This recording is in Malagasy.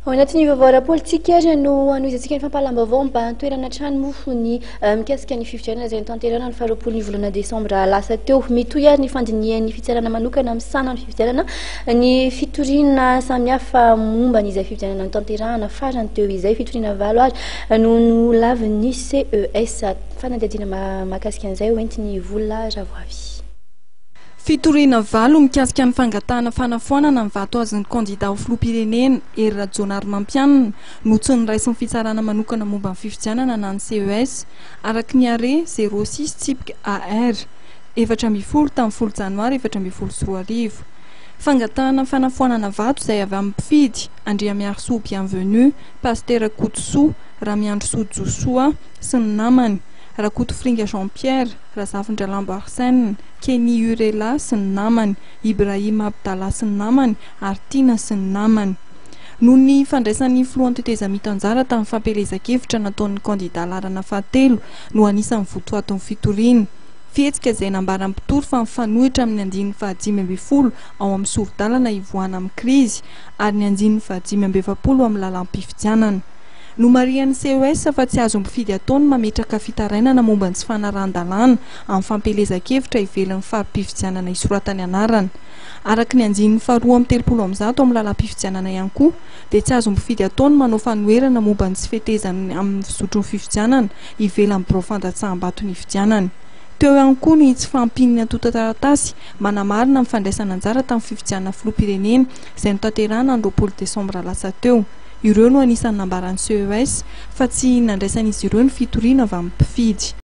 Ao anatin'ny vaovao politika ary no anoizantsika ny fampahalam-baovao mba-toerana trano mofony mikasika ny fifidianana izay notanterahana ny 20 volana desambra lasa teo. Mitohy ary ny fandinihan'ny fitsarana manokana misana ny fifidianana ny fitoriana samihafa momba n'izay fifidianana notanterahana farany teo izay fitoriana valo ary no lavin'ny CES fanadihadiana mahakasika an'izay hoentiny vola ravoavy. Fitoriana valo mikasika ny fangatahana fanafoanana ny vato azon'ny kandida ho filoham-pirenena Hery Rajaonarimampianina no tsy niraisin'ny fitsarana manokana momba ny fifidianana na ny CES araka ny are 06 tsipika AR 710 tamin'ny 10 janoary 2024. Fangatahana fanafoanana vato izay avy amin'ny mpifidy Andriamiarisoa Bienvenue, Pasteur Kotosoa, Ramiandro Sojosoa sy ny namany, Rakoto Fringa Jean-Pierre, Razafindralambo Arsène, Kenny Urela sy ny namany, Ibrahim Abdallah sy ny namany, Artina sy ny namany. Noho ny fandraisan'ny filohan'ny tetezana Mitanjara tamin'ny fampelezan-kevitra nataon'ny kandida Larana Fahatelo no anisan'ny votoaton'ny fitoriana. Fihetsika izay nambaran'ny mpitory fa mifanohitra amin'ny andininy 512 ao amin'ny sorodalana ivoahana amin'ny krizy ary ny andininy 520 ao amin'ny lalam-pifidianana. No marian'ny CES fa tsy azo mpifidy ataony mametraka fitarainana momba ny tsy fanaran-dalàna amin'ny fampelezan-kevitra ivelan'ny fahampifidianana isoratany anarana. Araka ny andininy 2 amin'ny 30 am'zato amin'ny lalam-pifidianana ihany koa dia tsy azo mpifidy ataony manao fanoherana momba ny tsy fetezany amin'ny fisotron'ny fifidianana ivelan'ny birao fandatsaham-baton'ny fifidianana. Teo ihany koa ny tsy fampinina toto-taratasy manamarina amin'ny fandraisana anjara tamin'ny fifidianana filoham-pirenena izay notanterahana ny 20 desambra lasa teo. Ireo no anisan'ny nambaran'ny CES fa tsy nandraisan'izy ireo ny fitoriana avy amin'ny mpifidy.